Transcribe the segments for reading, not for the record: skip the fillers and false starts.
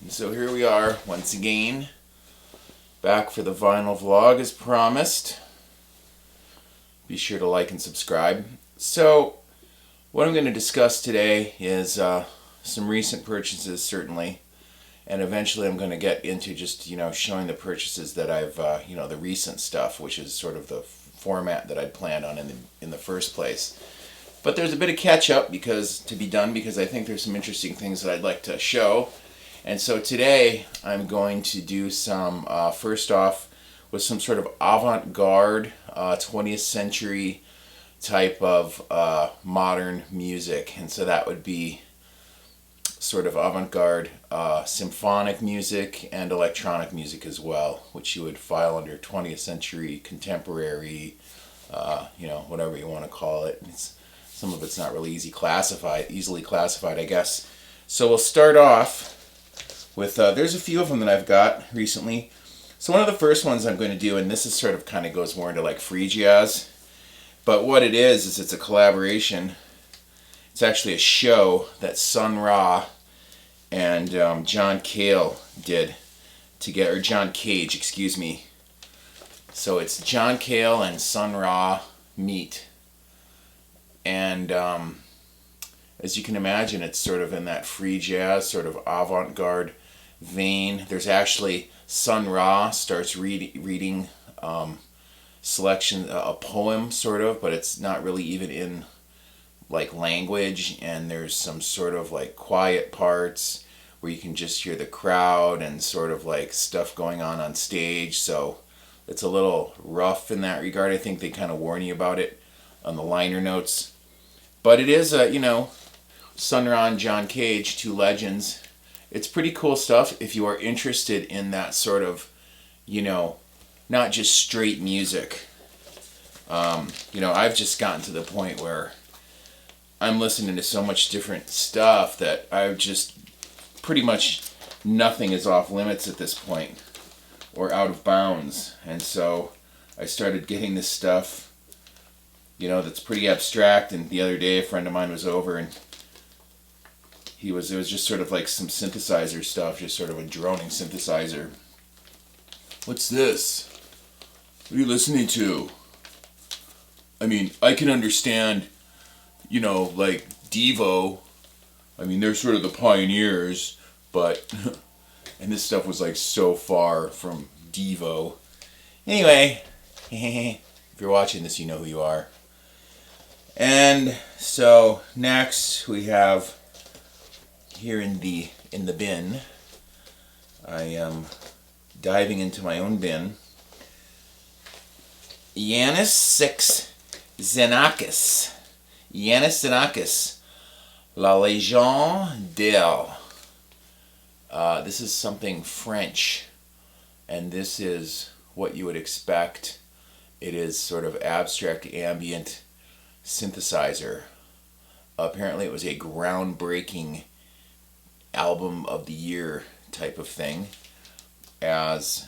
And so here we are once again, back for the vinyl vlog as promised. Be sure to like and subscribe. So what I'm going to discuss today is some recent purchases, certainly, and eventually I'm going to get into just showing the purchases that I've the recent stuff, which is sort of the format that I'd planned on in the first place. But there's a bit of catch up because I think there's some interesting things that I'd like to show. And so today I'm going to do some, first off, with some sort of avant-garde 20th century type of modern music. And so that would be sort of avant-garde symphonic music and electronic music as well, which you would file under 20th century contemporary, whatever you want to call it. Some of it's not really easily classified, I guess. So we'll start off with, there's a few of them that I've got recently. So one of the first ones I'm going to do, and this is sort of kind of goes more into like free jazz, but what it is it's a collaboration. It's actually a show that Sun Ra and John Cale did together, or John Cage, excuse me. So it's John Cale and Sun Ra meet. And as you can imagine, it's sort of in that free jazz, sort of avant-garde vein. There's actually, Sun Ra starts reading a poem, sort of, but it's not really even in like language, and there's some sort of like quiet parts where you can just hear the crowd and sort of like stuff going on stage. So it's a little rough in that regard. I think they kind of warn you about it on the liner notes. But it is, Sun Ra and John Cage, two legends. It's pretty cool stuff if you are interested in that sort of, not just straight music. I've just gotten to the point where I'm listening to so much different stuff that I just pretty much nothing is off limits at this point or out of bounds. And so I started getting this stuff that's pretty abstract. And the other day a friend of mine was over, and it was just sort of like some synthesizer stuff, just sort of a droning synthesizer. What's this? What are you listening to? I mean, I can understand, like Devo. I mean, they're sort of the pioneers, but, and this stuff was like so far from Devo. Anyway, if you're watching this, you know who you are. And so next we have here in the bin, I am diving into my own bin, Nonesuch Xenakis. Xenakis, La Légende d'Elle. This is something French, and this is what you would expect. It is sort of abstract ambient synthesizer. Apparently it was a groundbreaking album of the year type of thing, as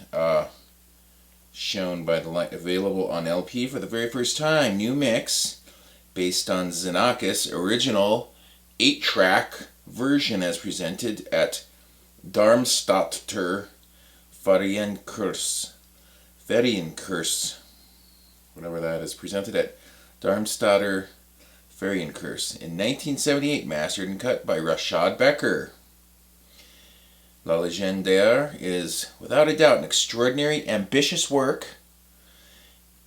shown by the available on LP for the very first time. New mix based on Xenakis' original 8-track version as presented at Darmstadter Ferienkurs, whatever that is, presented at Darmstadter Ferienkurs in 1978, mastered and cut by Rashad Becker. La Légendaire is without a doubt an extraordinary, ambitious work,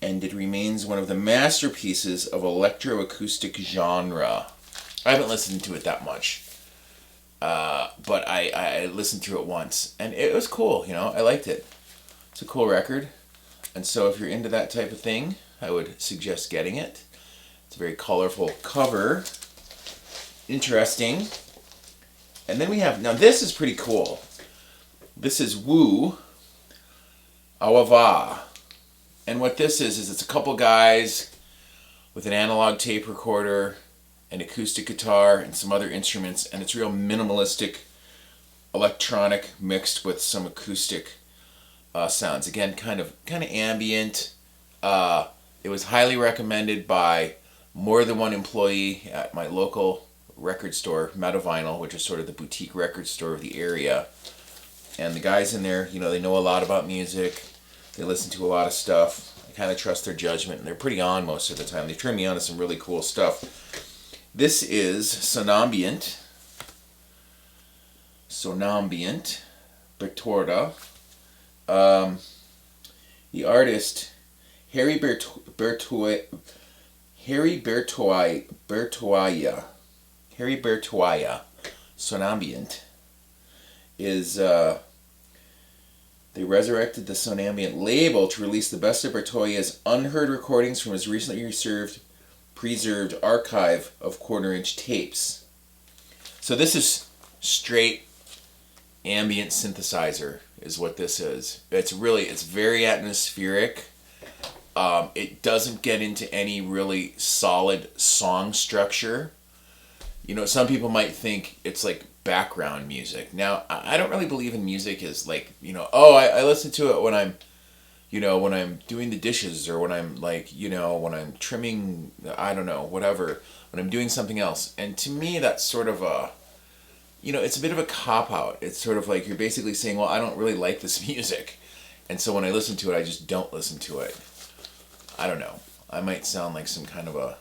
and it remains one of the masterpieces of electroacoustic genre. I haven't listened to it that much, but I listened to it once, and it was cool. I liked it. It's a cool record, and so if you're into that type of thing, I would suggest getting it. It's a very colorful cover. Interesting. And then we have, now this is pretty cool. This is Whoo, Awava. And what this is it's a couple guys with an analog tape recorder, an acoustic guitar, and some other instruments, and it's real minimalistic electronic mixed with some acoustic sounds. Again, kind of ambient. It was highly recommended by more than one employee at my local record store, Madrigal, which is sort of the boutique record store of the area. And the guys in there, they know a lot about music. They listen to a lot of stuff. I kind of trust their judgment, and they're pretty on most of the time. They turn me on to some really cool stuff. This is Sonambient. Sonambient. Bertorda. The artist, Harry Bertoia. Harry Bertoia. Sonambient. Is, they resurrected the Sonambient label to release the best of Bertoia's unheard recordings from his recently preserved archive of quarter-inch tapes. So this is straight ambient synthesizer is what this is. It's very atmospheric. It doesn't get into any really solid song structure. Some people might think it's like background music. Now, I don't really believe in music as like, I listen to it when I'm, when I'm doing the dishes, or when I'm like, when I'm trimming, I don't know, whatever, when I'm doing something else. And to me, that's sort of a, it's a bit of a cop-out. It's sort of like you're basically saying, well, I don't really like this music. And so when I listen to it, I just don't listen to it. I don't know. I might sound like some kind of a,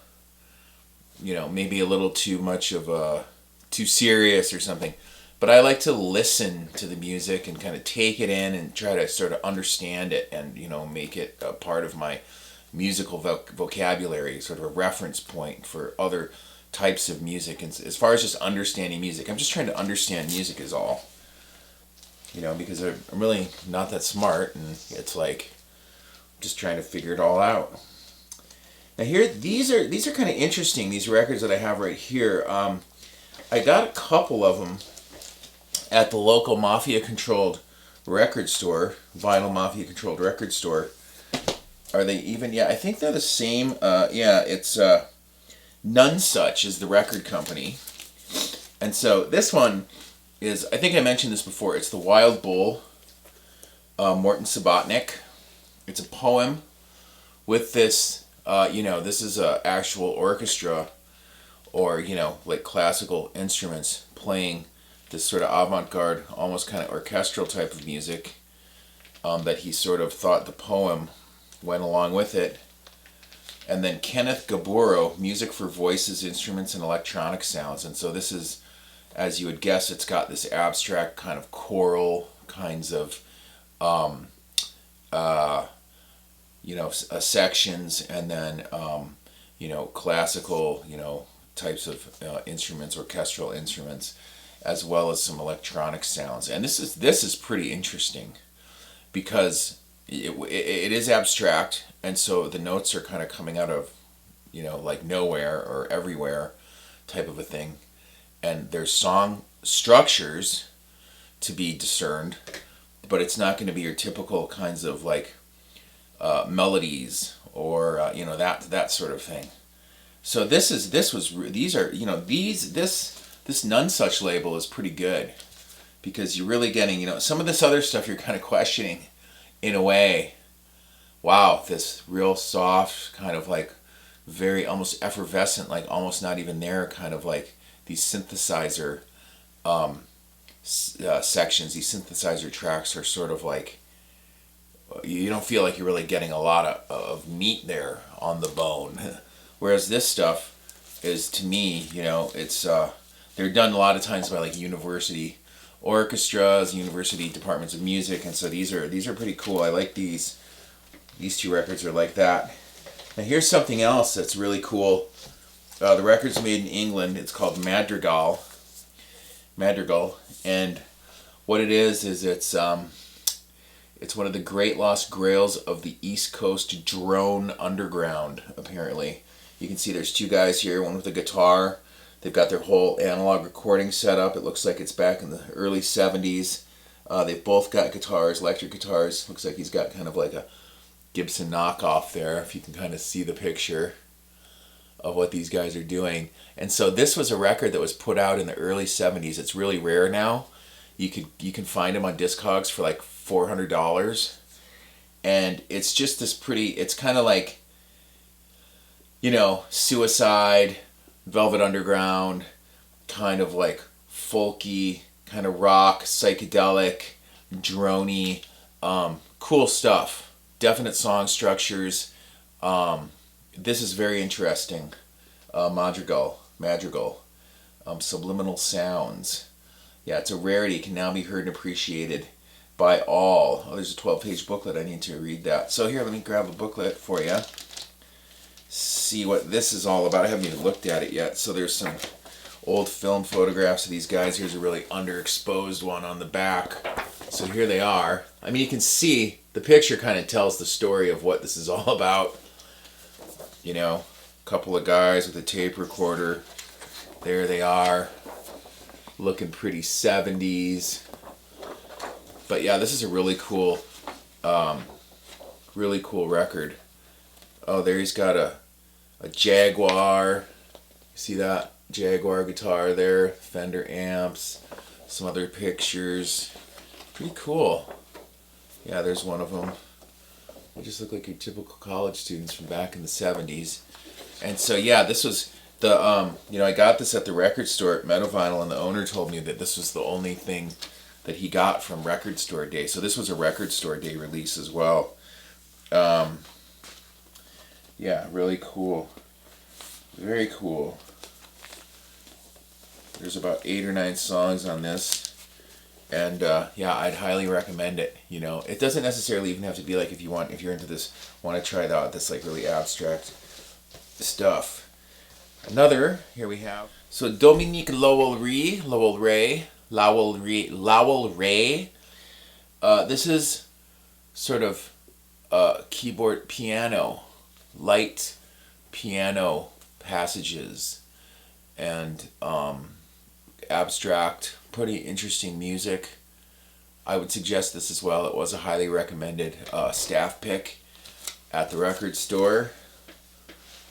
maybe a little too much of a, too serious or something. But I like to listen to the music and kind of take it in and try to sort of understand it and, make it a part of my musical vocabulary, sort of a reference point for other types of music. And as far as just understanding music, I'm just trying to understand music is all. Because I'm really not that smart, and it's like I'm just trying to figure it all out. Now here, these are kind of interesting, these records that I have right here. I got a couple of them at the local mafia-controlled record store, vinyl mafia-controlled record store. Are they even? Yeah, I think they're the same. It's Nonesuch is the record company. And so this one is, I think I mentioned this before, it's The Wild Bull, Morton Subotnick. It's a poem with this, this is a actual orchestra, or, like classical instruments playing this sort of avant-garde, almost kind of orchestral type of music, that he sort of thought the poem went along with it. And then Kenneth Gaburo, music for voices, instruments, and electronic sounds. And so this is, as you would guess, it's got this abstract kind of choral kinds of, sections, and then, classical, types of instruments, orchestral instruments, as well as some electronic sounds. And this is pretty interesting, because it is abstract, and so the notes are kind of coming out of, like nowhere or everywhere type of a thing. And there's song structures to be discerned, but it's not going to be your typical kinds of like melodies or that sort of thing. So this Nonesuch label is pretty good, because you're really getting, some of this other stuff you're kind of questioning in a way. Wow, this real soft, kind of like very almost effervescent, like almost not even there, kind of like these synthesizer sections, these synthesizer tracks are sort of like, you don't feel like you're really getting a lot of meat there on the bone. Whereas this stuff is, to me, it's they're done a lot of times by like university orchestras, university departments of music, and so these are pretty cool. I like these. These two records are like that. Now here's something else that's really cool. The record's made in England. It's called Madrigal. And what it is it's one of the great lost grails of the East Coast drone underground, apparently. You can see there's two guys here, one with a guitar. They've got their whole analog recording set up. It looks like it's back in the early 70s. They've both got guitars, electric guitars. Looks like he's got kind of like a Gibson knockoff there, if you can kind of see the picture of what these guys are doing. And so this was a record that was put out in the early 70s. It's really rare now. You can find them on Discogs for like $400. And it's just this pretty, it's kind of like, Suicide, Velvet Underground, kind of like folky, kind of rock, psychedelic, droney, cool stuff. Definite song structures. This is very interesting. Madrigal, subliminal sounds. Yeah, it's a rarity. It can now be heard and appreciated by all. Oh, there's a 12-page booklet. I need to read that. So here, let me grab a booklet for you. See what this is all about. I haven't even looked at it yet. So there's some old film photographs of these guys. Here's a really underexposed one on the back. So here they are. I mean, you can see the picture kind of tells the story of what this is all about. You know, a couple of guys with a tape recorder. There they are, looking pretty 70s. But yeah, this is a really cool record. Oh, there he's got a Jaguar. See that? Jaguar guitar there, Fender amps, some other pictures. Pretty cool. Yeah, there's one of them. They just look like your typical college students from back in the 70s. And so yeah, this was the, I got this at the record store at Metavinyl, and the owner told me that this was the only thing that he got from Record Store Day. So this was a Record Store Day release as well. Yeah, really cool. Very cool. There's about 8 or 9 songs on this. And yeah, I'd highly recommend it. You know, it doesn't necessarily even have to be like if you're into this, want to try out this like really abstract stuff. Another, here we have. So Dominique Lowell Ray. This is sort of keyboard piano, light piano passages, and abstract, pretty interesting music. I would suggest this as well. It was a highly recommended staff pick at the record store.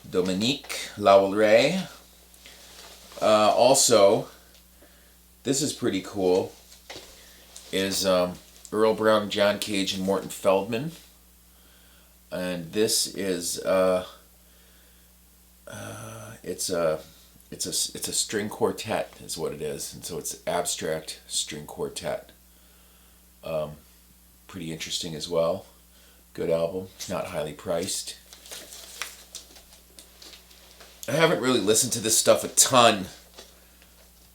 Dominique Lowell. Also, this is pretty cool, is Earl Brown, John Cage, and Morton Feldman. And this is it's a string quartet is what it is, and so it's abstract string quartet. Pretty interesting as well. Good album. Not highly priced. I haven't really listened to this stuff a ton,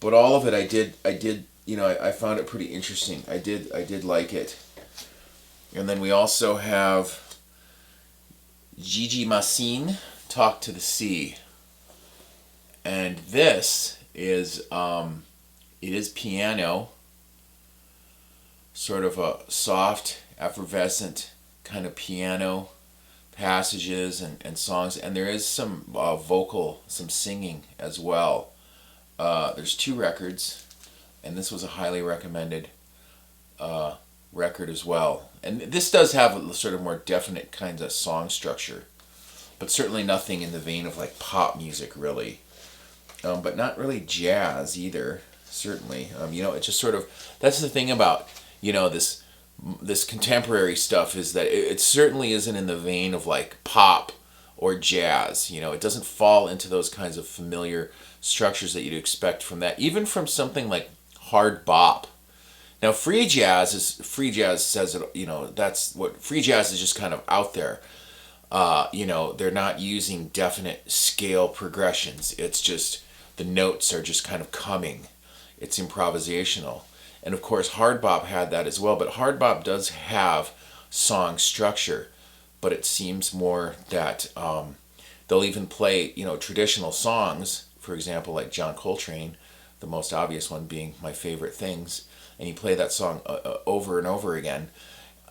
but all of it I did. I found it pretty interesting. I did like it. And then we also have Gigi Massine, Talk to the Sea. And this is it is piano, sort of a soft, effervescent kind of piano passages and songs, and there is some vocal, some singing as well. There's 2 records, and this was a highly recommended record as well. And this does have a sort of more definite kinds of song structure, but certainly nothing in the vein of like pop music really. But not really jazz either, certainly. It's just sort of, that's the thing about, this contemporary stuff, is that it certainly isn't in the vein of like pop or jazz. It doesn't fall into those kinds of familiar structures that you'd expect from that, even from something like hard bop. Now, free jazz says it, that's what free jazz is, just kind of out there. They're not using definite scale progressions. It's just, the notes are just kind of coming. It's improvisational. And of course, hard bop had that as well, but hard bop does have song structure, but it seems more that they'll even play, traditional songs, for example, like John Coltrane, the most obvious one being My Favorite Things, and you play that song over and over again.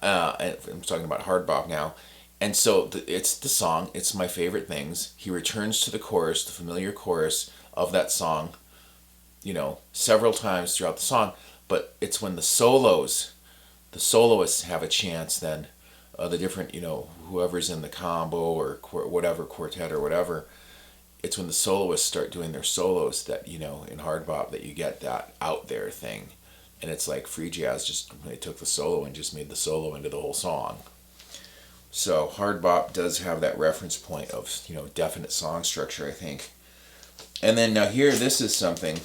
And I'm talking about hard bop now. And so it's the song, it's My Favorite Things. He returns to the chorus, the familiar chorus of that song, several times throughout the song. But it's when the soloists have a chance, then the different, whoever's in the combo or whatever, quartet or whatever, it's when the soloists start doing their solos that, in hard bop, that you get that out there thing. And it's like free jazz, they took the solo and just made the solo into the whole song. So hard bop does have that reference point of, definite song structure, I think. And then now here, this is something,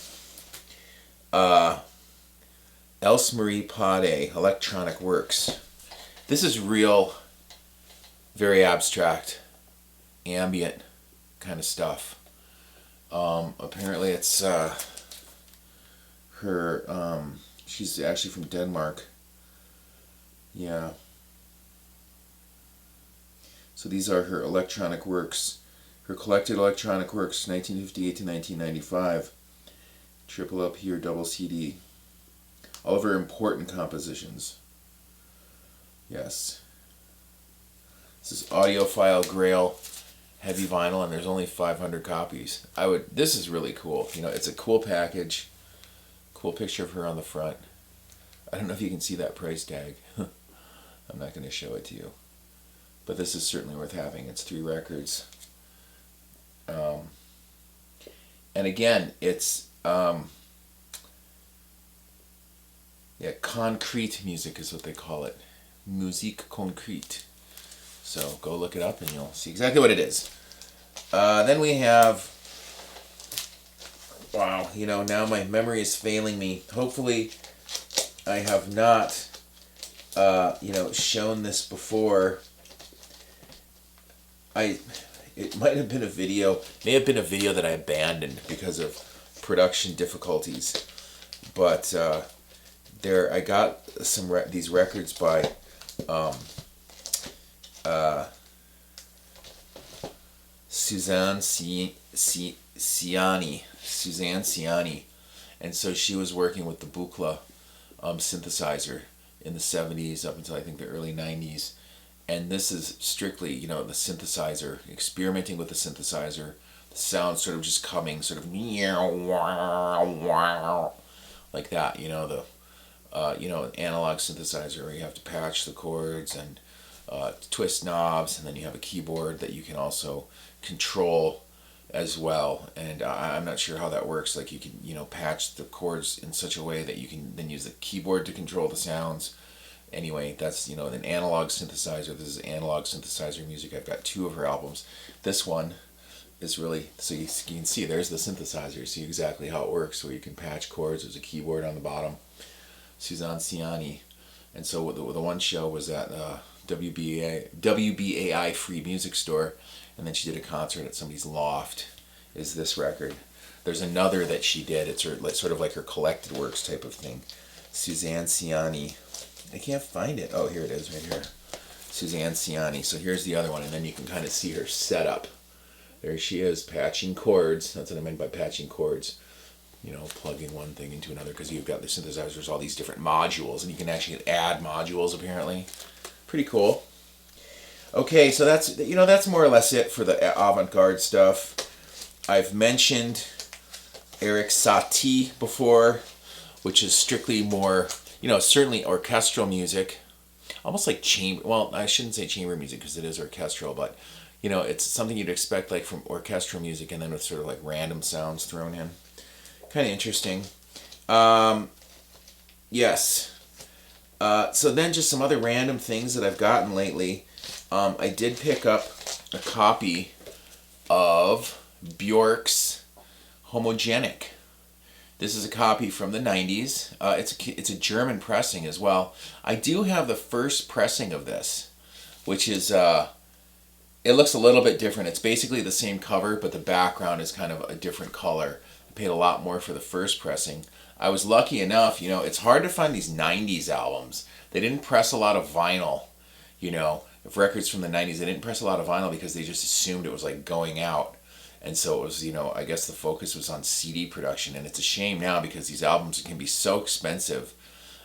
Else Marie Pade, Electronic Works. This is real, very abstract, ambient kind of stuff. Apparently it's her, she's actually from Denmark. Yeah. So these are her electronic works. Her collected electronic works, 1958 to 1995. Triple LP or double CD. All of her important compositions. Yes. This is audiophile Grail heavy vinyl, and there's only 500 copies. This is really cool. You know, it's a cool package. Cool picture of her on the front. I don't know if you can see that price tag. I'm not going to show it to you. But this is certainly worth having. It's 3 records. And again, it's concrete music is what they call it. Musique concrete. So go look it up and you'll see exactly what it is. Then we have, wow, you know, now my memory is failing me. Hopefully I have not, shown this before. It might have been a video, may have been a video that I abandoned because of production difficulties. But I got these records by Suzanne Siani, and so she was working with the Buchla synthesizer in the 70s up until I think the early 90s. And this is strictly, the synthesizer, experimenting with the synthesizer, the sound sort of just coming, sort of like that, an analog synthesizer where you have to patch the chords and twist knobs, and then you have a keyboard that you can also control as well. And I'm not sure how that works. Like you can, patch the chords in such a way that you can then use the keyboard to control the sounds. Anyway, that's, an analog synthesizer. This is analog synthesizer music. I've got 2 of her albums. This one is really, so you can see there's the synthesizer. You see exactly how it works, where you can patch chords. There's a keyboard on the bottom. Suzanne Siani. And so the one show was at WBAI Free Music Store, and then she did a concert at somebody's loft, is this record. There's another that she did. It's sort of like her collected works type of thing. Suzanne Siani. I can't find it. Oh, here it is right here. Suzanne Siani. So here's the other one, and then you can kind of see her setup. There she is, patching chords. That's what I meant by patching chords. Plugging one thing into another, because you've got the synthesizers, all these different modules, and you can actually add modules apparently. Pretty cool. Okay, so that's more or less it for the avant-garde stuff. I've mentioned Erik Satie before, which is strictly more, certainly orchestral music, almost like chamber. Well, I shouldn't say chamber music because it is orchestral, but it's something you'd expect like from orchestral music, and then with sort of like random sounds thrown in. Kind of interesting. Yes. So then just some other random things that I've gotten lately. I did pick up a copy of Björk's Homogenic. This is a copy from the 90s. It's a German pressing as well. I do have the first pressing of this, which is, it looks a little bit different. It's basically the same cover, but the background is kind of a different color. I paid a lot more for the first pressing. I was lucky enough, it's hard to find these 90s albums. They didn't press a lot of vinyl, if records from the 90s, they didn't press a lot of vinyl because they just assumed it was like going out. And so it was, I guess the focus was on CD production. And it's a shame now because these albums can be so expensive,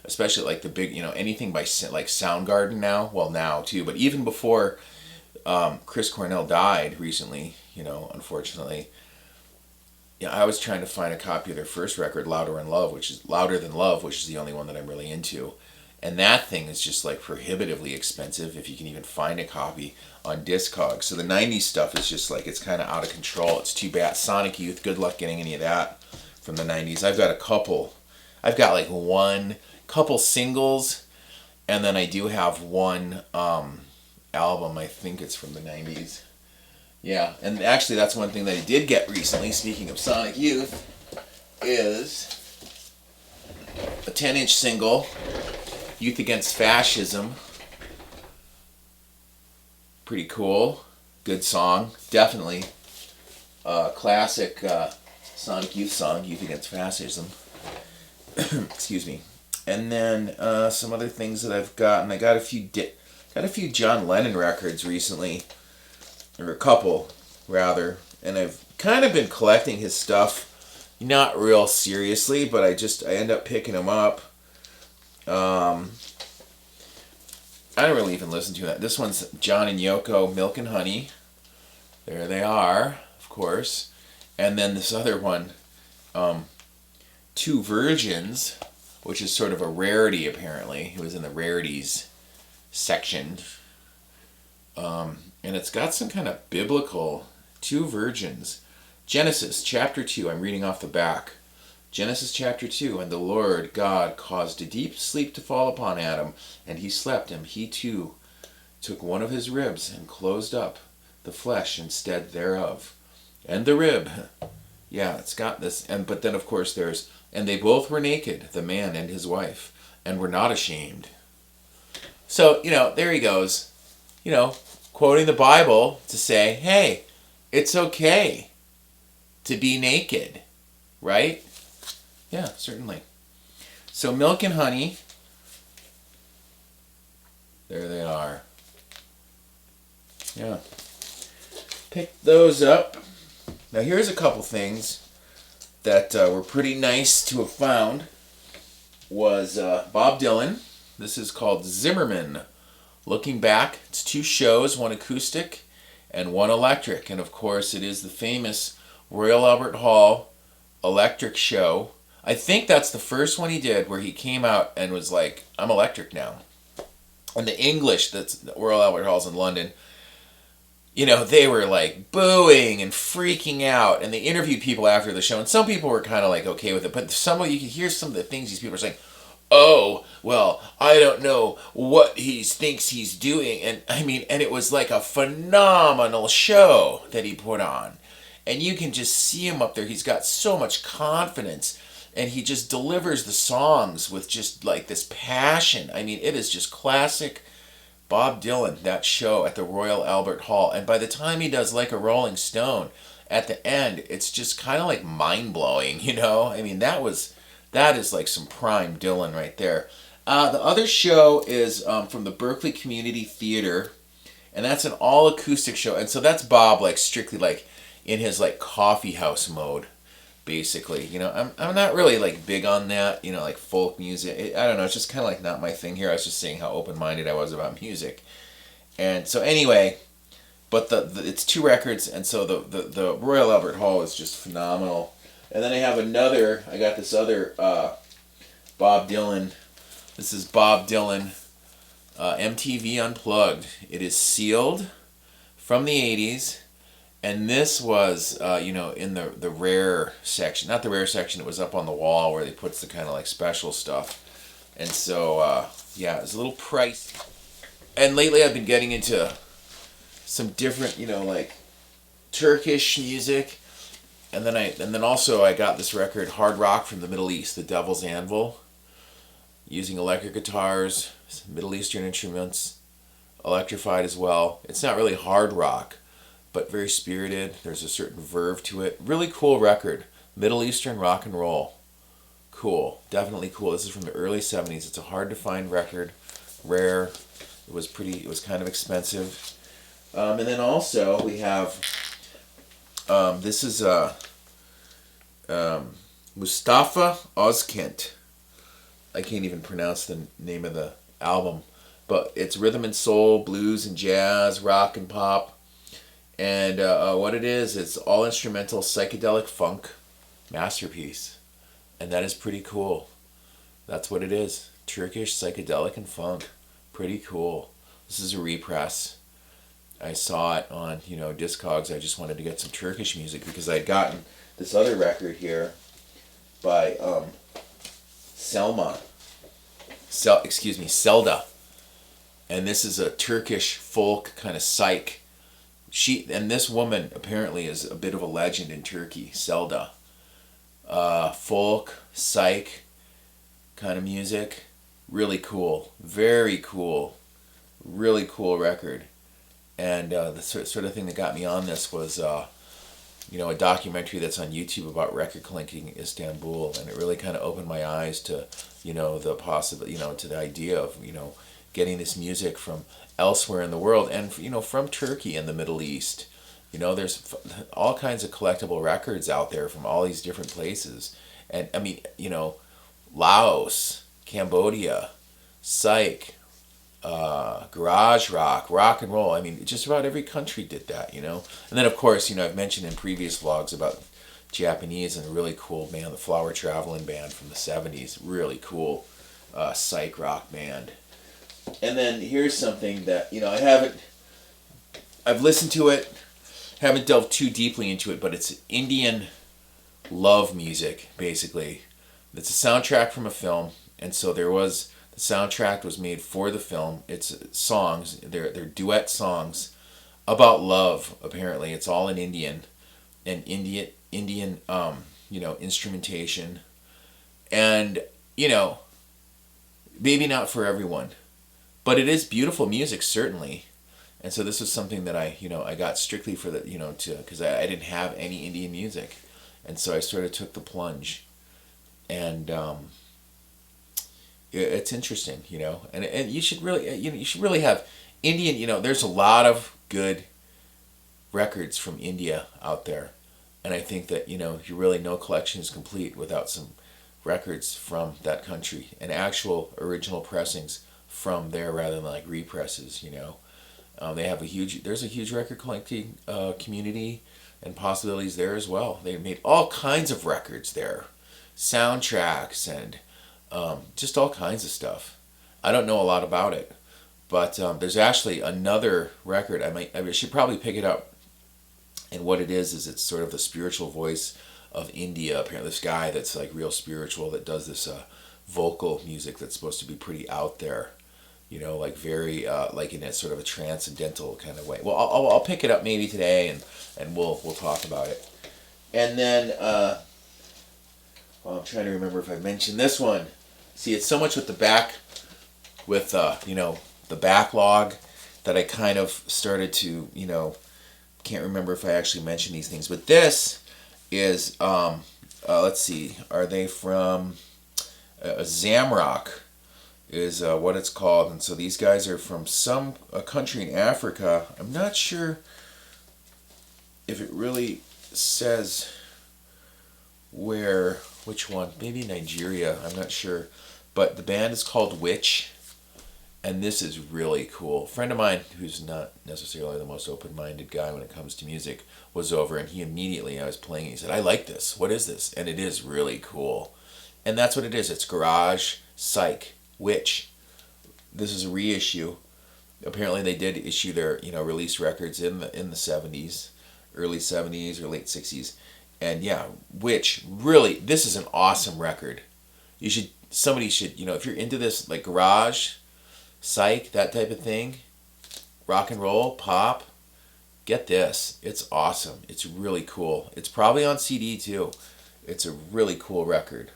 especially like the big, anything by like Soundgarden now. Well, now too, but even before Chris Cornell died recently, unfortunately. I was trying to find a copy of their first record, Louder Than Love, which is the only one that I'm really into. And that thing is just like prohibitively expensive if you can even find a copy on Discogs. So the 90s stuff is just like, it's kind of out of control. It's too bad. Sonic Youth, good luck getting any of that from the 90s. I've got a couple. I've got like couple singles, and then I do have one album. I think it's from the 90s. Yeah, and actually that's one thing that I did get recently, speaking of Sonic Youth, is a 10-inch single, Youth Against Fascism. Pretty cool. Good song. Definitely a classic Sonic Youth song, Youth Against Fascism. Excuse me. And then some other things that I've gotten. I got a few John Lennon records recently, or a couple rather, and I've kind of been collecting his stuff, not real seriously, but I end up picking them up. I don't really even listen to that. This one's John and Yoko, Milk and Honey. There they are, of course. And then this other one, Two Virgins, which is sort of a rarity apparently. It was in the rarities section. And it's got some kind of biblical, Two Virgins. Genesis chapter 2, I'm reading off the back. Genesis chapter 2, and the Lord God caused a deep sleep to fall upon Adam, and he slept, and he too took one of his ribs and closed up the flesh instead thereof. And the rib, yeah, it's got this, but then of course there's, and they both were naked, the man and his wife, and were not ashamed. So, there he goes, quoting the Bible to say, hey, it's okay to be naked, right? Yeah, certainly. So Milk and Honey, there they are. Yeah. Pick those up. Now here's a couple things that were pretty nice to have found. Was Bob Dylan. This is called Zimmerman. Looking Back. It's 2 shows, one acoustic and one electric. And of course it is the famous Royal Albert Hall electric show. I think that's the first one he did where he came out and was like, I'm electric now. And the English, that's the Royal Albert Hall's in London, they were like booing and freaking out. And they interviewed people after the show. And some people were kind of like okay with it. But you could hear some of the things these people are saying. Oh, well, I don't know what he thinks he's doing. And and it was like a phenomenal show that he put on. And you can just see him up there. He's got so much confidence. And he just delivers the songs with just like this passion. It is just classic Bob Dylan, that show at the Royal Albert Hall. And by the time he does Like a Rolling Stone, at the end, it's just kind of like mind-blowing, that is like some prime Dylan right there. The other show is from the Berkeley Community Theater, and that's an all-acoustic show. And so that's Bob like strictly like in his like coffee house mode. Basically, I'm not really like big on that, like folk music. I don't know, it's just kind of like not my thing here. I was just saying how open-minded I was about music. And so anyway, but it's 2 records, and so the Royal Albert Hall is just phenomenal. And then I got this other Bob Dylan. This is Bob Dylan MTV Unplugged. It is sealed from the 80s. And this was, in the rare section. Not the rare section, it was up on the wall where they put the kind of like special stuff. And so, it was a little pricey. And lately I've been getting into some different, like Turkish music. And then also I got this record, Hard Rock from the Middle East, The Devil's Anvil. Using electric guitars, Middle Eastern instruments, electrified as well. It's not really hard rock, but very spirited. There's a certain verve to it. Really cool record. Middle Eastern rock and roll. Cool. Definitely cool. This is from the early 70s. It's a hard to find record. Rare. It was kind of expensive. And then also we have, this is Mustafa Özkent. I can't even pronounce the name of the album. But it's rhythm and soul, blues and jazz, rock and pop. And what it is, it's all instrumental psychedelic funk masterpiece. And that is pretty cool. That's what it is. Turkish psychedelic and funk. Pretty cool. This is a repress. I saw it on, Discogs. I just wanted to get some Turkish music because I'd gotten this other record here by Selda. And this is a Turkish folk kind of psych. This woman apparently is a bit of a legend in Turkey, Selda. Folk, psych, kind of music. Really cool. Very cool. Really cool record. And the sort of thing that got me on this was, a documentary that's on YouTube about record collecting in Istanbul, and it really kind of opened my eyes to, the possible, to the idea of, getting this music from elsewhere in the world, and from Turkey and the Middle East. There's all kinds of collectible records out there from all these different places, and I mean, Laos, Cambodia, psych, garage rock and roll. I mean, just about every country did that, And then, of course, I've mentioned in previous vlogs about Japanese and a really cool band, the Flower Traveling Band from the 70s. Really cool psych rock band. And then here's something that, I've listened to it, haven't delved too deeply into it, but it's Indian love music, basically. It's a soundtrack from a film, and so the soundtrack was made for the film. It's songs, they're duet songs about love, apparently. It's all in Indian, and Indian instrumentation. And, maybe not for everyone, but it is beautiful music, certainly. And so this was something that I got strictly for the, because I didn't have any Indian music. And so I sort of took the plunge. And it's interesting, and you should really have Indian, there's a lot of good records from India out there. And I think that, no collection is complete without some records from that country and actual original pressings from there rather than like represses, They have there's a huge record collecting community and possibilities there as well. They made all kinds of records there, soundtracks and just all kinds of stuff. I don't know a lot about it, but there's actually another record. I should probably pick it up. And what it is it's sort of the spiritual voice of India. Apparently, this guy that's like real spiritual that does this vocal music that's supposed to be pretty out there. Like very like in a sort of a transcendental kind of way. Well, I'll pick it up maybe today, and we'll talk about it. And then I'm trying to remember if I mentioned this one. See, it's so much with the backlog that I kind of started to can't remember if I actually mentioned these things. But this is let's see, are they from Zamrock? Is what it's called. And so these guys are from some country in Africa. I'm not sure if it really says which one. Maybe Nigeria, I'm not sure. But the band is called Witch, and this is really cool. A friend of mine, who's not necessarily the most open-minded guy when it comes to music, was over, and he immediately, I was playing, he said, I like this. What is this? And it is really cool. And that's what it is. It's garage, psych, Witch. This is a reissue. Apparently they did issue their release records in the 70s, early 70s or late 60s. And yeah, Witch, really, this is an awesome record. Somebody should, if you're into this, like garage, psych, that type of thing, rock and roll, pop, get this. It's awesome. It's really cool. It's probably on CD too. It's a really cool record.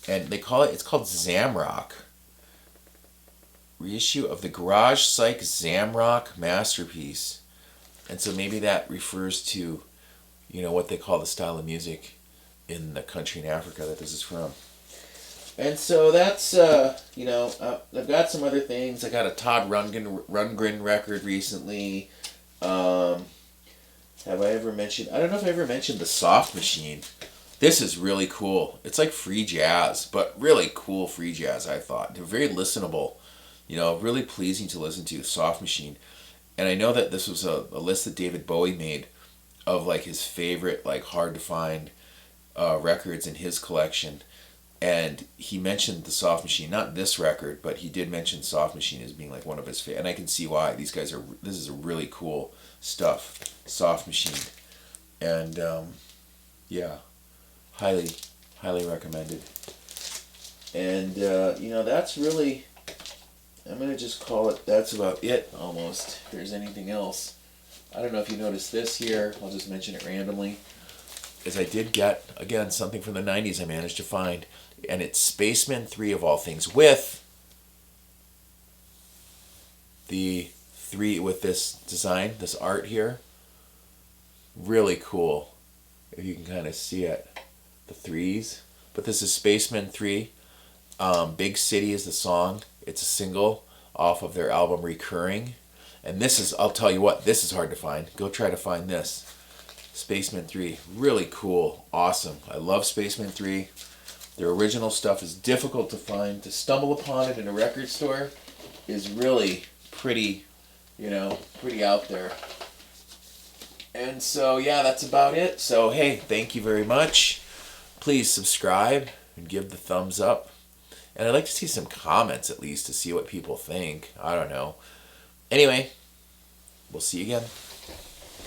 And it's called Zamrock. Reissue of the Garage Psych Zamrock Masterpiece. And so maybe that refers to, what they call the style of music in the country in Africa that this is from. And so that's, I've got some other things. I got a Todd Rundgren record recently. Have I ever mentioned, I don't know if I ever mentioned the Soft Machine. This is really cool. It's like free jazz, but really cool free jazz, I thought. They're very listenable, really pleasing to listen to, Soft Machine. And I know that this was a list that David Bowie made of like his favorite, like hard to find records in his collection. And he mentioned the Soft Machine, not this record, but he did mention Soft Machine as being like one of his favorite. And I can see why. This is a really cool stuff, Soft Machine. And yeah, highly recommended. And that's really, I'm going to just call it, that's about it almost. If there's anything else. I don't know if you noticed this here. I'll just mention it randomly. is I did get, again, something from the 90s I managed to find. And it's Spaceman 3 of all things, with the 3, with this design, this art here. Really cool. If you can kind of see it. The 3s. But this is Spaceman 3. Big City is the song. It's a single off of their album Recurring. And this is, I'll tell you what, this is hard to find. Go try to find this. Spaceman 3. Really cool. Awesome. I love Spaceman 3. Their original stuff is difficult to find. To stumble upon it in a record store is really pretty, pretty out there. And so, yeah, that's about it. So, hey, thank you very much. Please subscribe and give the thumbs up. And I'd like to see some comments at least to see what people think. I don't know. Anyway, we'll see you again.